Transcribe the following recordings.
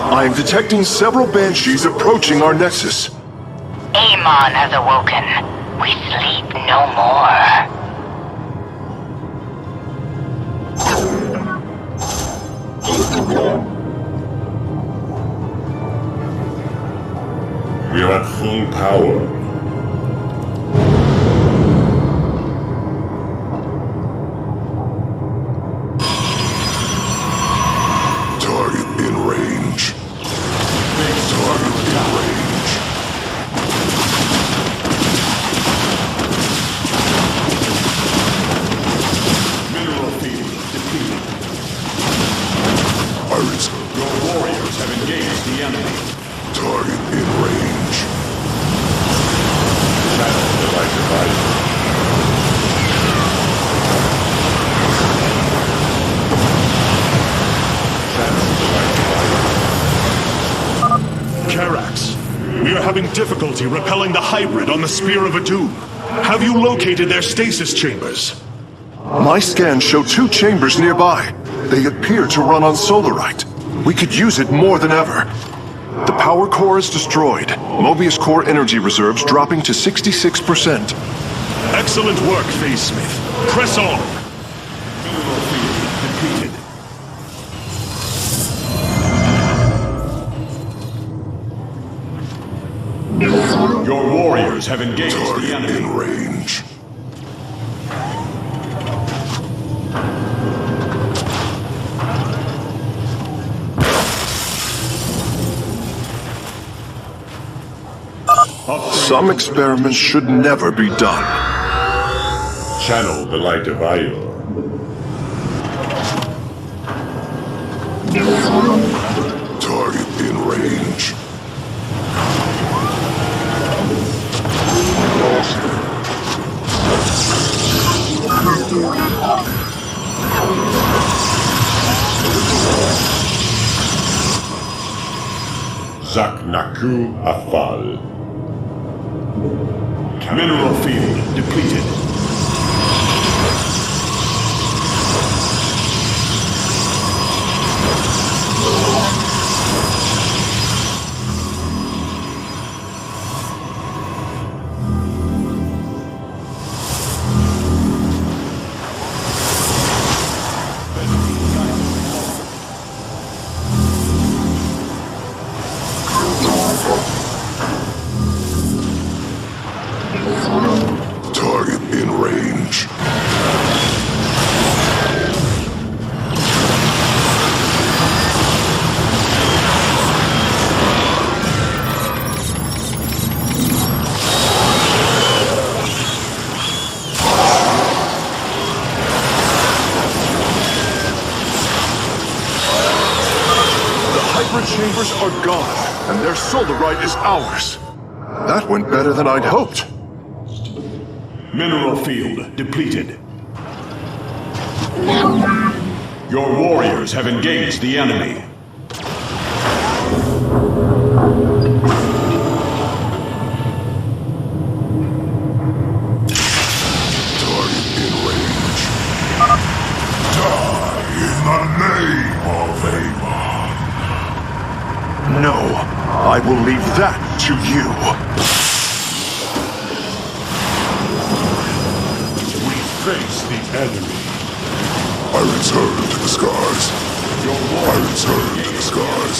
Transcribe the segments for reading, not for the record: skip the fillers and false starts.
I am detecting several banshees approaching our nexus. Amon has awoken. We sleep no more. We are at full power. We are having difficulty repelling the hybrid on the Spear of Doom. Have you located their stasis chambers? My scans show 2 chambers nearby. They appear to run on solarite. We could use it more than ever. The power core is destroyed. Mobius core energy reserves dropping to 66%. Excellent work, Phase Smith. Press on! Mineral field depleted. Your warriors have engaged the enemy. In range. Some experiments should never be done. Channel the light of Io. Target in range. Zaknaku Afal. Mineral field depleted. Chambers are gone, and their solarite is ours. That went better than I'd hoped. Mineral field depleted. Your warriors have engaged the enemy. Target in range. Die in the name of Amon. No, I will leave that to you. We face the enemy. I return to the skies. I return to the skies.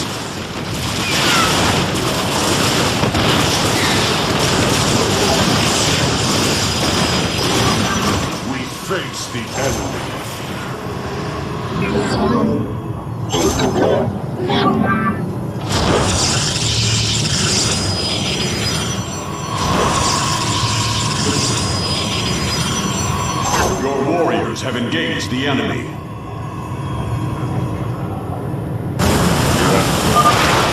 We face the enemy. Your warriors have engaged the enemy.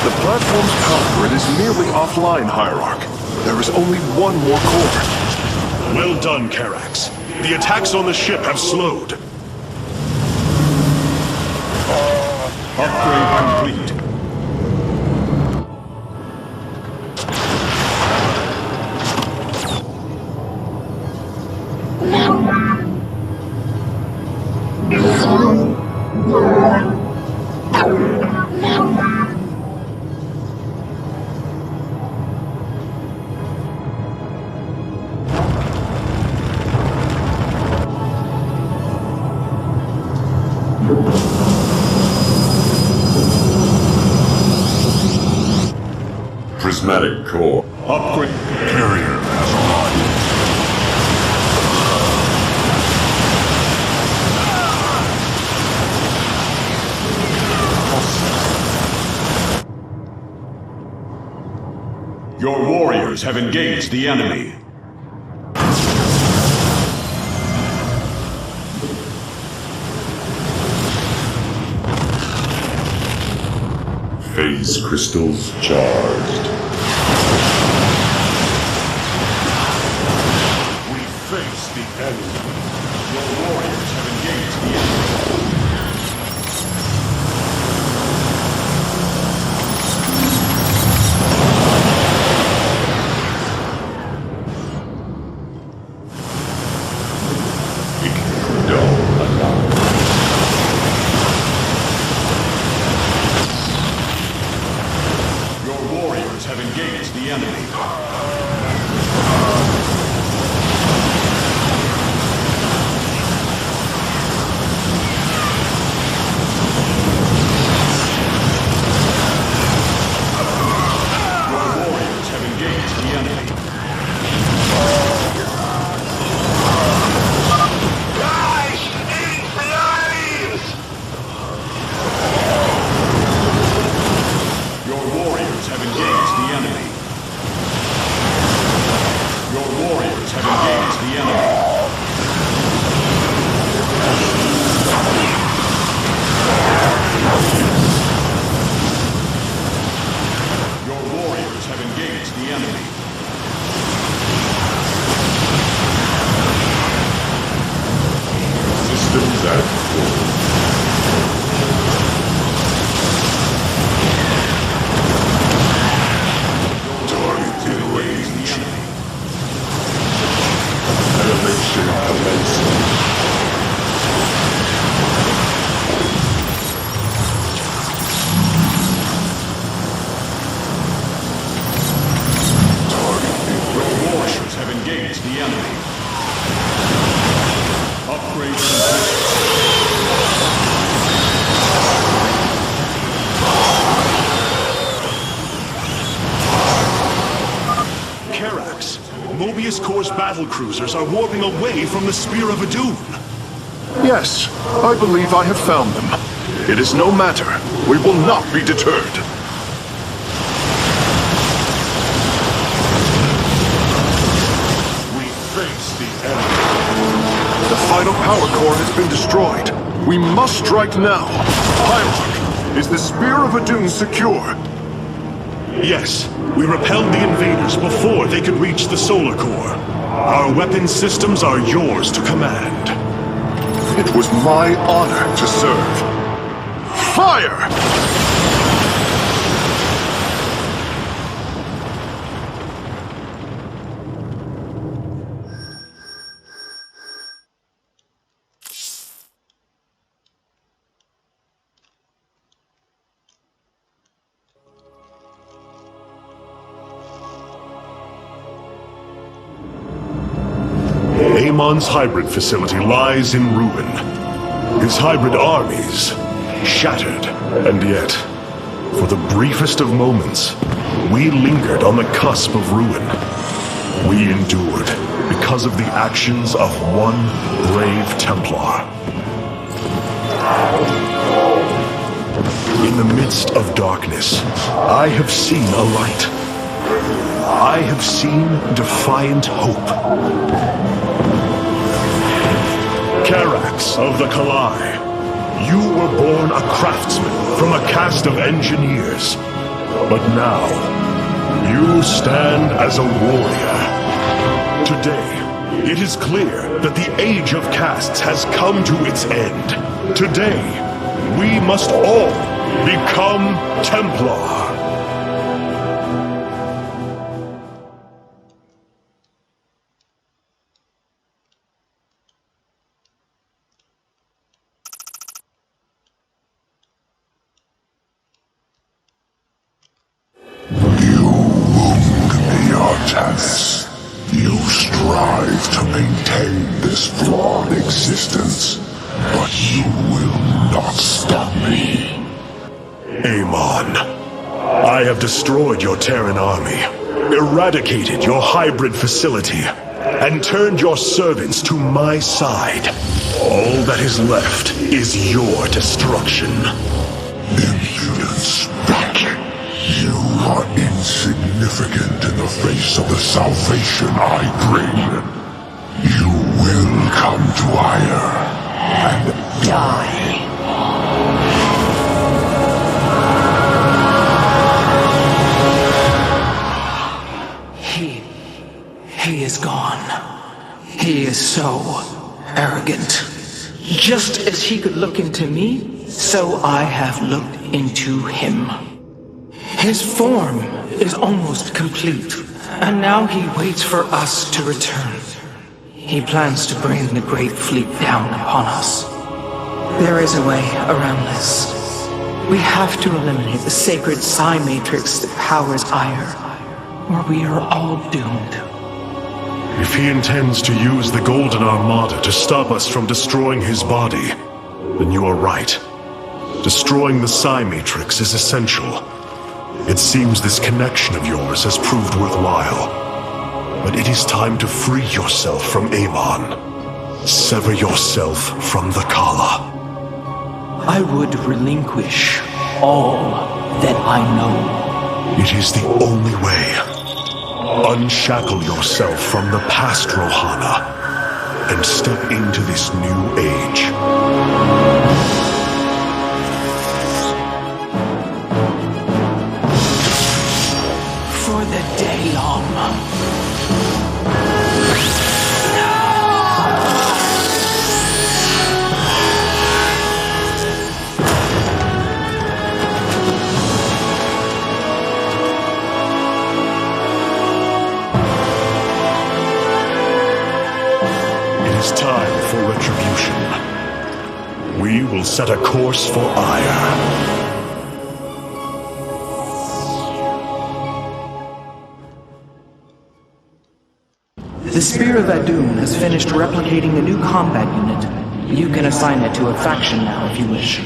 The platform's power grid is nearly offline, Hierarch. There is only one more core. Well done, Karax. The attacks on the ship have slowed. Upgrade complete. prismatic core. Upgrade carrier has arrived. Your warriors have engaged the enemy. Phase crystals charged. We face the enemy. Your warriors have engaged the enemy. Battle cruisers are warping away from the Spear of Adun. Yes, I believe I have found them. It is no matter. We will not be deterred. We face the enemy. The final power core has been destroyed. We must strike now. Pilot, is the Spear of Adun secure? Yes, we repelled the invaders before they could reach the solar core. Our weapon systems are yours to command. It was my honor to serve. Fire! Amon's hybrid facility lies in ruin. His hybrid armies shattered. And yet, for the briefest of moments, we lingered on the cusp of ruin. We endured because of the actions of one brave Templar. In the midst of darkness, I have seen a light. I have seen defiant hope. Carax of the Kalai, you were born a craftsman from a caste of engineers. But now, you stand as a warrior. Today, it is clear that the age of castes has come to its end. Today, we must all become Templar. You strive to maintain this flawed existence, but you will not stop me. Amon, I I have destroyed your Terran army, eradicated your hybrid facility, and turned your servants to my side. All that is left is your destruction. Impudence, back. You are insignificant in the face of the salvation I bring. You will come to Ire and die. He is gone. He is so arrogant. Just as he could look into me, so I have looked into him. His form is almost complete, and now he waits for us to return. He plans to bring the Great Fleet down upon us. There is a way around this. We have to eliminate the sacred psi matrix that powers Ire, or we are all doomed. If he intends to use the Golden Armada to stop us from destroying his body, then you are right. Destroying the psi matrix is essential. It seems this connection of yours has proved worthwhile. But it is time to free yourself from Amon. Sever yourself from the Kala. I would relinquish all that I know. It is the only way. Unshackle yourself from the past, Rohana, and step into this new age. For the Daylom. It is time for retribution. We will set a course for Ire. The Spear of Adun has finished replicating the new combat unit. You can assign it to a faction now if you wish.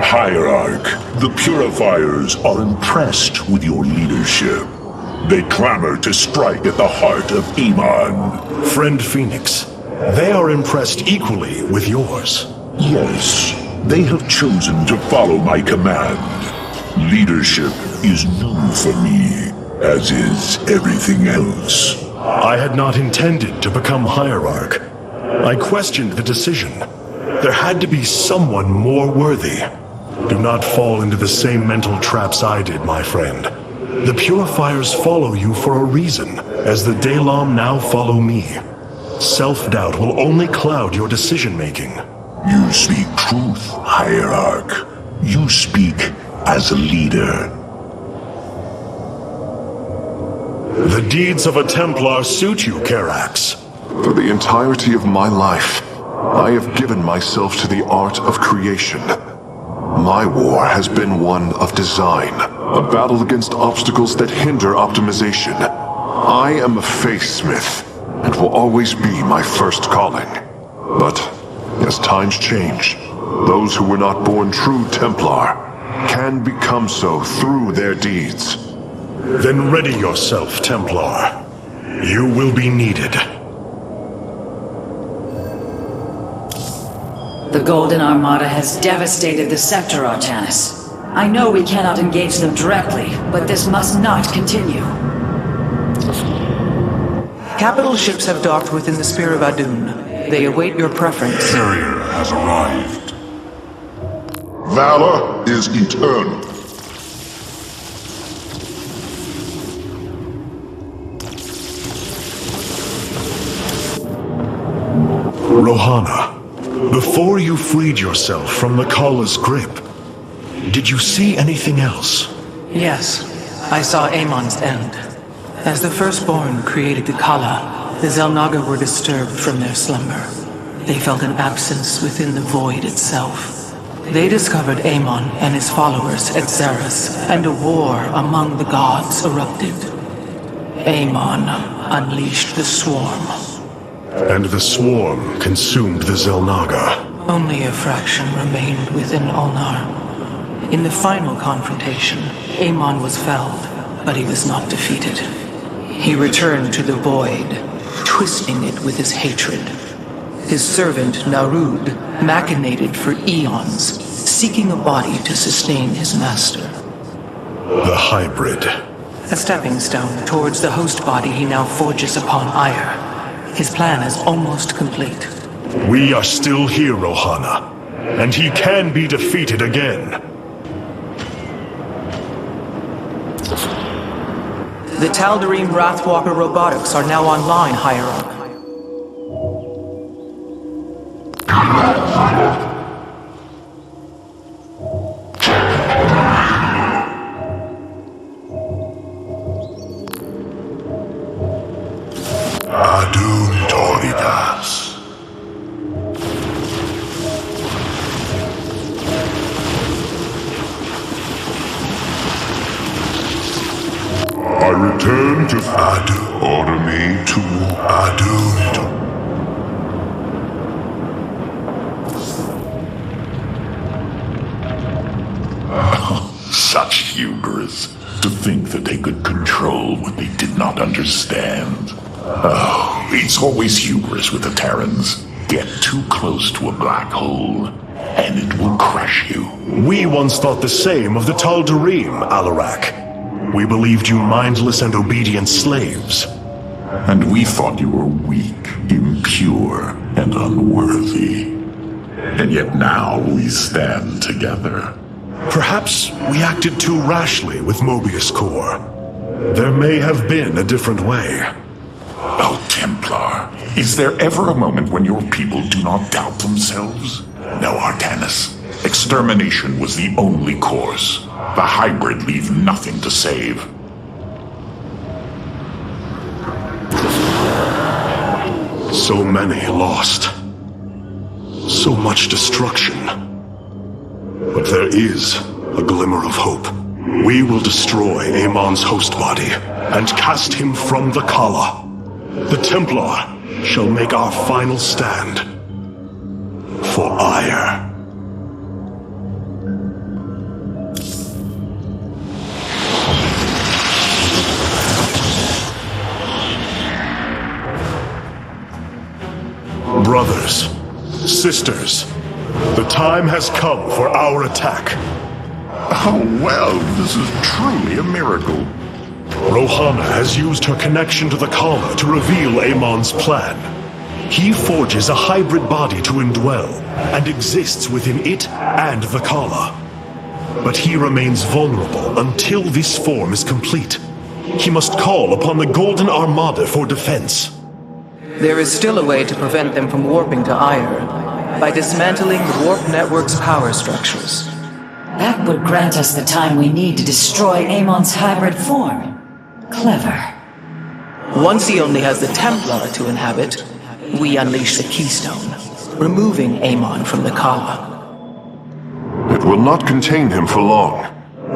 Hierarch, the Purifiers are impressed with your leadership. They clamor to strike at the heart of Amon. Friend Phoenix, they are impressed equally with yours. Yes, they have chosen to follow my command. Leadership is new for me, as is everything else. I had not intended to become Hierarch. I questioned the decision. There had to be someone more worthy. Do not fall into the same mental traps I did, my friend. The Purifiers follow you for a reason, as the Daylom now follow me. Self-doubt will only cloud your decision-making. You speak truth, Hierarch. You speak as a leader. The deeds of a Templar suit you, Karax. For the entirety of my life, I have given myself to the art of creation. My war has been one of design, a battle against obstacles that hinder optimization. I am a faithsmith, and will always be my first calling. But, as times change, those who were not born true Templar can become so through their deeds. Then ready yourself, Templar. You will be needed. The Golden Armada has devastated the sector, Artanis. I know we cannot engage them directly, but this must not continue. Capital ships have docked within the Spear of Adun. They await your preference. Carrier has arrived. Valor is eternal. Rohana, before you freed yourself from the Kala's grip, did you see anything else? Yes, I saw Amon's end. As the Firstborn created the Kala, the Xel'Naga were disturbed from their slumber. They felt an absence within the void itself. They discovered Amon and his followers at Xeris, and a war among the gods erupted. Amon unleashed the Swarm. And the Swarm consumed the Xel'Naga. Only a fraction remained within Ulnar. In the final confrontation, Amon was felled, but he was not defeated. He returned to the Void, twisting it with his hatred. His servant, Narud, machinated for eons, seeking a body to sustain his master. The hybrid. A stepping stone towards the host body he now forges upon Ire. His plan is almost complete. We are still here, Rohana, and he can be defeated again. The Tal'Darim Wrathwalker robotics are now online, Hierarch. Adun Toridas. I return to Adun. Order me to Adun. Such hubris. To think that they could control what they did not understand. Oh, it's always hubris with the Terrans. Get too close to a black hole, and it will crush you. We once thought the same of the Tal'Darim, Alarak. We believed you mindless and obedient slaves. And we thought you were weak, impure, and unworthy. And yet now we stand together. Perhaps we acted too rashly with Mobius Core. There may have been a different way. Oh, Templar, is there ever a moment when your people do not doubt themselves? No, Artanis. Extermination was the only course. The hybrid leave nothing to save. So many lost. So much destruction. But there is a glimmer of hope. We will destroy Amon's host body and cast him from the Kala. The Templar shall make our final stand for Ire. Brothers, sisters, the time has come for our attack. Oh, well, this is truly a miracle. Rohana has used her connection to the Kala to reveal Amon's plan. He forges a hybrid body to indwell, and exists within it and the Kala. But he remains vulnerable until this form is complete. He must call upon the Golden Armada for defense. There is still a way to prevent them from warping to Ire, by dismantling the warp network's power structures. That would grant us the time we need to destroy Amon's hybrid form. Clever. Once he only has the Templar to inhabit, we unleash the Keystone, removing Amon from the Kala. It will not contain him for long.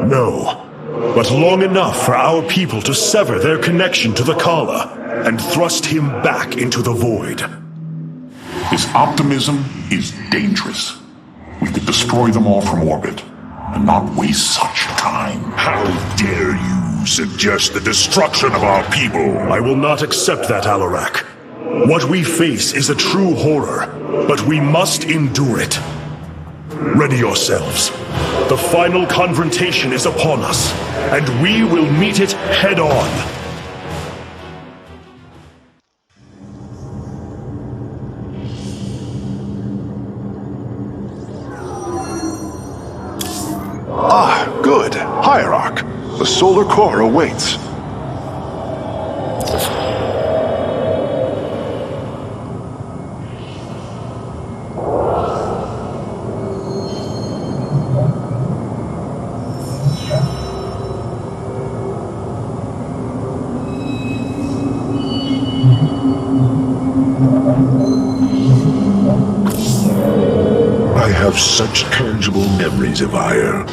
No, but long enough for our people to sever their connection to the Kala and thrust him back into the void. His optimism is dangerous. We could destroy them all from orbit, and not waste such time. How dare you suggest the destruction of our people? I will not accept that, Alarak. What we face is a true horror, but we must endure it. Ready yourselves. The final confrontation is upon us, and we will meet it head-on. Ah, good. Hierarch. The solar core awaits. I have such tangible memories of Ire.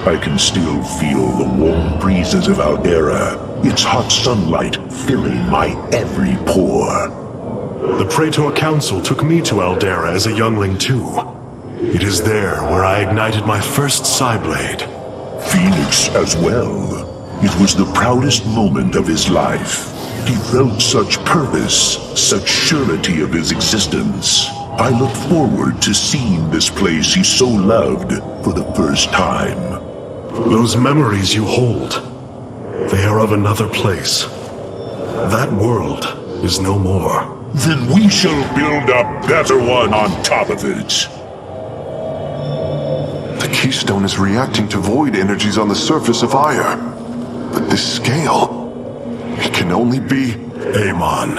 I can still feel the warm breezes of Aldera, its hot sunlight filling my every pore. The Praetor Council took me to Aldera as a youngling too. It is there where I ignited my first Psyblade. Phoenix as well. It was the proudest moment of his life. He felt such purpose, such surety of his existence. I look forward to seeing this place he so loved for the first time. Those memories you hold, they are of another place. That world is no more. Then we shall build a better one on top of it. The keystone is reacting to void energies on the surface of Ire. But this scale... it can only be... Amon,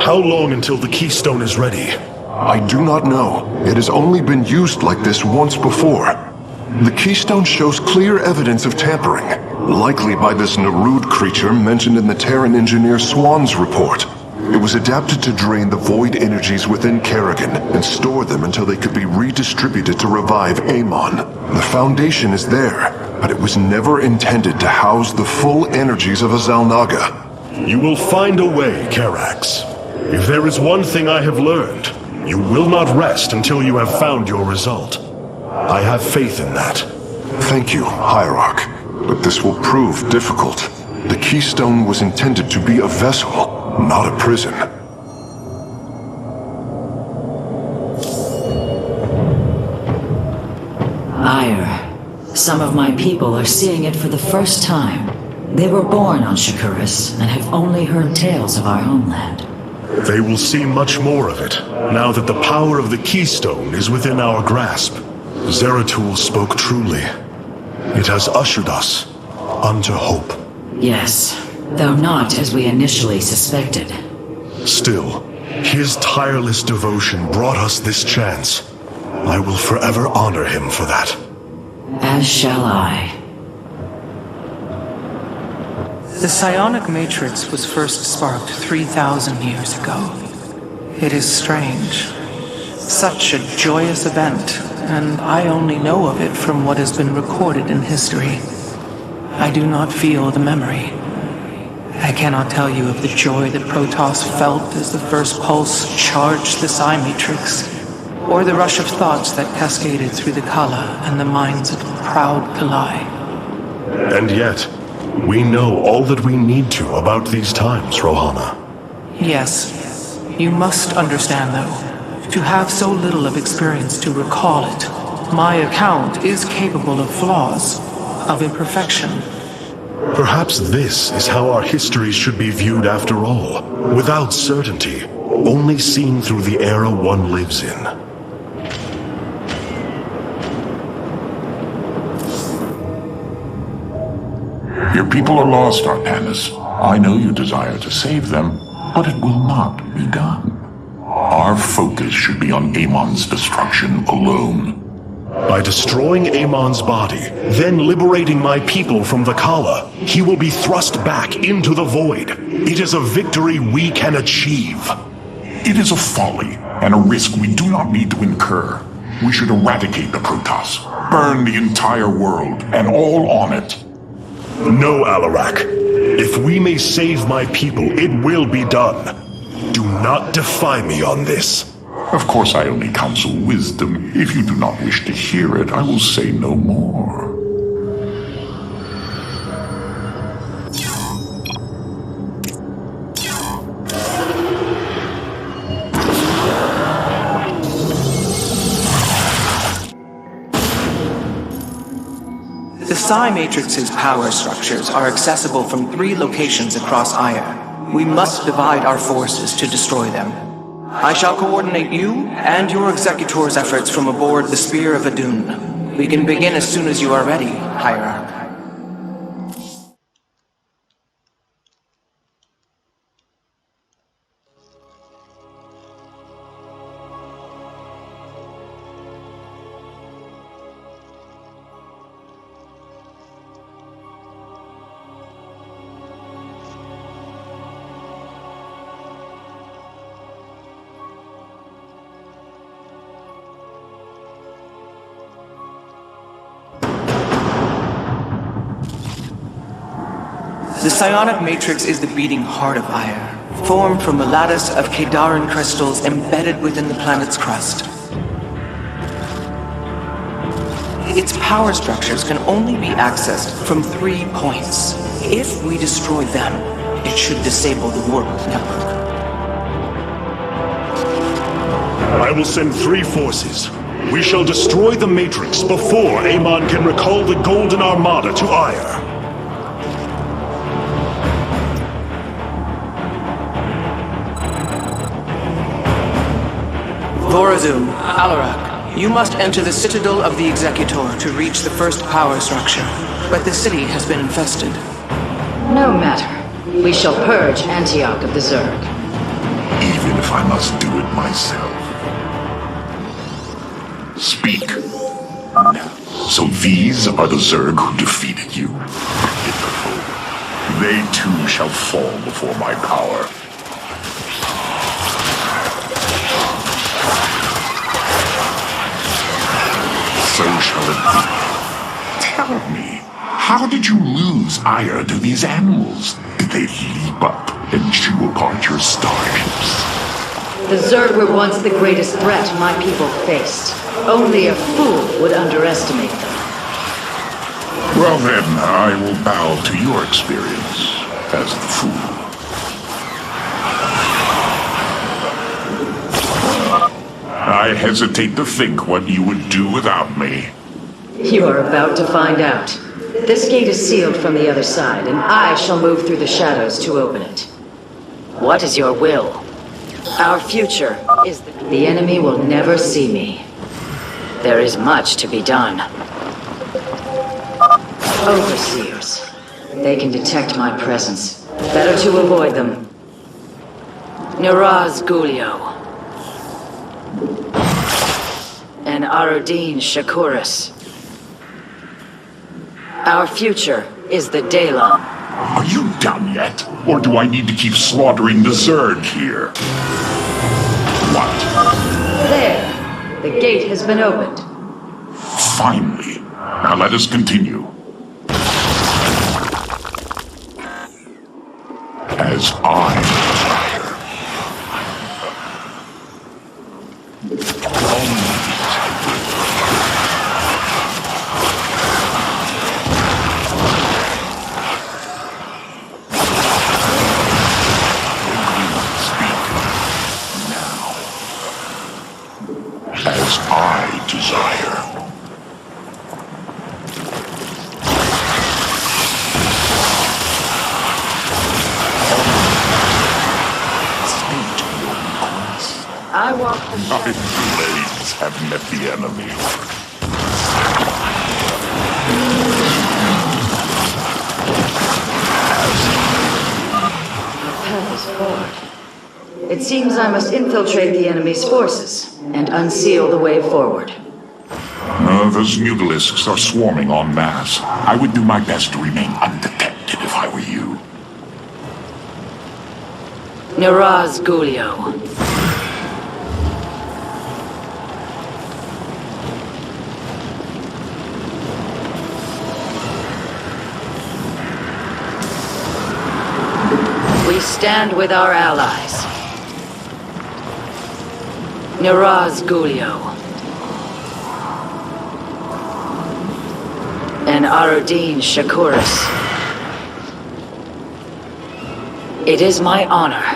how long until the keystone is ready? I do not know. It has only been used like this once before. The keystone shows clear evidence of tampering, likely by this Narud creature mentioned in the Terran engineer Swan's report. It was adapted to drain the void energies within Kerrigan and store them until they could be redistributed to revive Amon. The foundation is there, but it was never intended to house the full energies of a Xalnaga. You will find a way, Karax. If there is one thing I have learned, you will not rest until you have found your result. I have faith in that. Thank you, Hierarch, but this will prove difficult. The keystone was intended to be a vessel, not a prison. Ire. Some of my people are seeing it for the first time. They were born on Shakuras and have only heard tales of our homeland. They will see much more of it, now that the power of the keystone is within our grasp. Zeratul spoke truly. It has ushered us unto hope. Yes, though not as we initially suspected. Still, his tireless devotion brought us this chance. I will forever honor him for that. As shall I. The psionic matrix was first sparked 3,000 years ago. It is strange. Such a joyous event, and I only know of it from what has been recorded in history. I do not feel the memory. I cannot tell you of the joy that Protoss felt as the first pulse charged the psi matrix, or the rush of thoughts that cascaded through the Kala and the minds of proud Kalai. And yet, we know all that we need to about these times, Rohana. Yes. You must understand, though, to have so little of experience to recall it, my account is capable of flaws, of imperfection. Perhaps this is how our histories should be viewed after all, without certainty, only seen through the era one lives in. Your people are lost, Artanis. I know you desire to save them, but it will not be done. Our focus should be on Amon's destruction alone. By destroying Amon's body, then liberating my people from the Kala, he will be thrust back into the void. It is a victory we can achieve. It is a folly and a risk we do not need to incur. We should eradicate the Protoss, burn the entire world, and all on it. No, Alarak. If we may save my people, it will be done. Do not defy me on this. Of course I only counsel wisdom. If you do not wish to hear it, I will say no more. The Psi Matrix's power structures are accessible from 3 locations across Ire. We must divide our forces to destroy them. I shall coordinate you and your Executor's efforts from aboard the Spear of Adun. We can begin as soon as you are ready, Hierarch. The psionic matrix is the beating heart of Ire, formed from a lattice of Kadaran crystals embedded within the planet's crust. Its power structures can only be accessed from 3 points. If we destroy them, it should disable the warp network. I will send 3 forces. We shall destroy the Matrix before Amon can recall the Golden Armada to Ire. Vorazum, Alarak, you must enter the Citadel of the Executor to reach the first power structure. But the city has been infested. No matter. We shall purge Antioch of the Zerg. Even if I must do it myself. Speak. So these are the Zerg who defeated you? Pitiful. They too shall fall before my power. So shall it be. Tell me, how did you lose ire to these animals? Did they leap up and chew apart your starships? The Zerg were once the greatest threat my people faced. Only a fool would underestimate them. Well then, I will bow to your experience as the fool. I hesitate to think what you would do without me. You are about to find out. This gate is sealed from the other side, and I shall move through the shadows to open it. What is your will? Our future is the enemy will never see me. There is much to be done. Overseers. They can detect my presence. Better to avoid them. Niraz Gulio. And Aruddin Shakuris. Our future is the Daylon. Are you done yet? Or do I need to keep slaughtering the Zerg here? What? There. The gate has been opened. Finally. Now let us continue. As I desire. As I desire. I walk the My blades have met the enemy. path is forward. It seems I must infiltrate the enemy's forces and unseal the way forward. Those mutalisks are swarming en masse. I would do my best to remain undetected if I were you. Niraz Gulio. We stand with our allies. Niraz Gulio. And Aruddin Shakuris. It is my honor.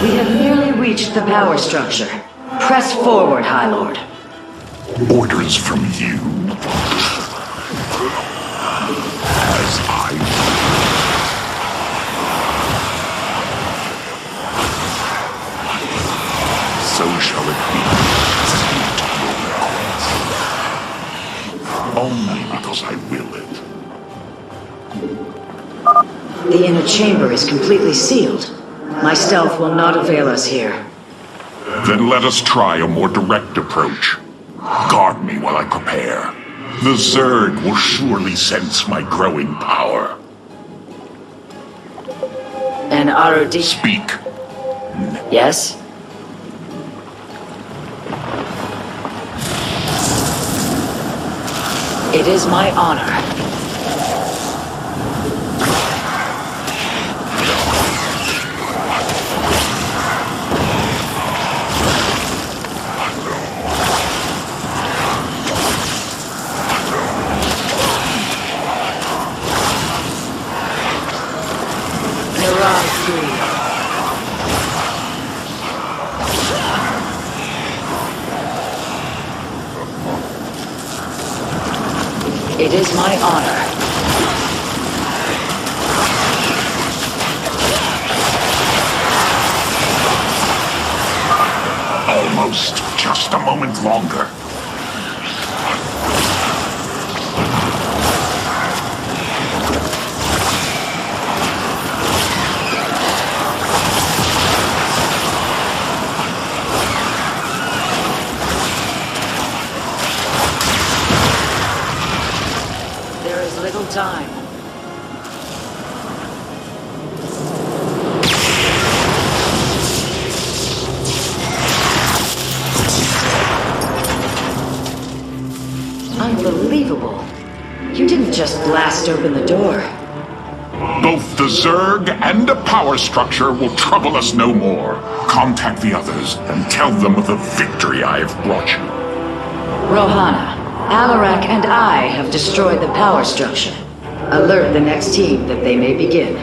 We have nearly reached the power structure. Press forward, High Lord. Orders from you? As I so shall it be. Only because I will it. The inner chamber is completely sealed. My stealth will not avail us here. Then let us try a more direct approach. Guard me while I prepare. The Zerg will surely sense my growing power. And Aruddin... Speak. Yes? It is my honor. It is my honor. Almost. Just a moment longer. There is little time. Unbelievable. You didn't just blast open the door. Both the Zerg and a power structure will trouble us no more. Contact the others and tell them of the victory I have brought you. Rohana, Alarak and I have destroyed the power structure. Alert the next team that they may begin.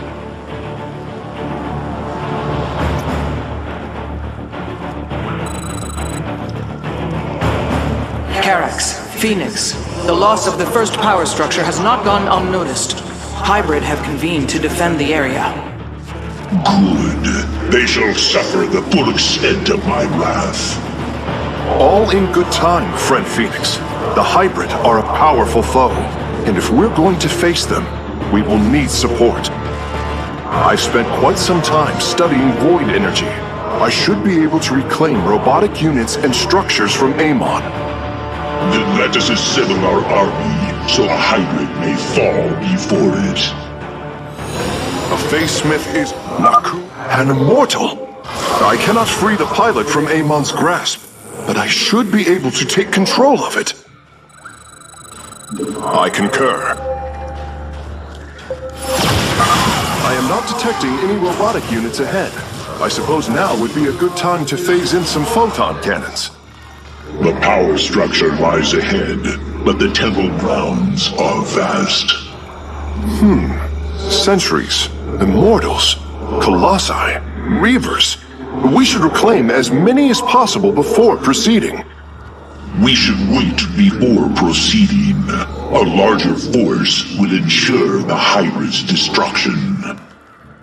Carax, Phoenix, the loss of the first power structure has not gone unnoticed. Hybrid have convened to defend the area. Good. They shall suffer the full extent of my wrath. All in good time, friend Phoenix. The Hybrid are a powerful foe, and if we're going to face them, we will need support. I've spent quite some time studying void energy. I should be able to reclaim robotic units and structures from Amon. Then let us assemble our army, so a Hybrid may fall before it. A Phase Smith is Naku, an immortal. I cannot free the pilot from Amon's grasp, but I should be able to take control of it. I concur. I am not detecting any robotic units ahead. I suppose now would be a good time to phase in some photon cannons. The power structure lies ahead, but the temple grounds are vast. Sentries, immortals, colossi, reavers. We should reclaim as many as possible before proceeding. We should wait before proceeding. A larger force will ensure the Hybrid's destruction.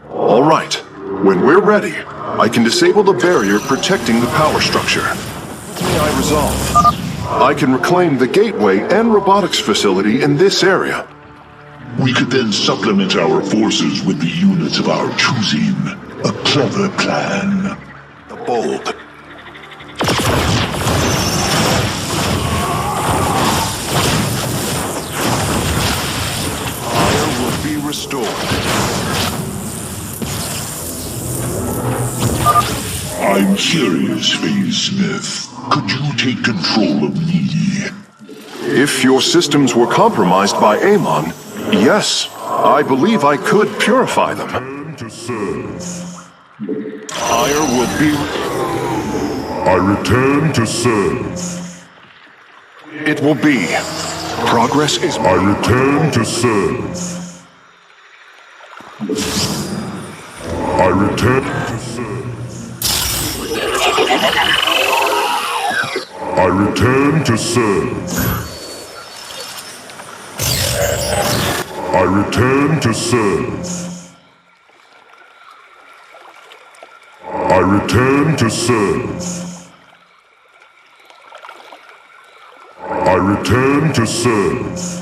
All right. When we're ready, I can disable the barrier protecting the power structure. May I resolve? I can reclaim the gateway and robotics facility in this area. We could then supplement our forces with the units of our choosing. A clever plan. The bold. Fire will be restored. I'm curious, Phase Smith. Could you take control of me? If your systems were compromised by Amon, yes, I believe I could purify them. Return to serve. Fire will be... I return to serve. It will be. Progress is... I return to serve. I return to serve. I return to serve. I return to serve. I return to serve. I return to serve.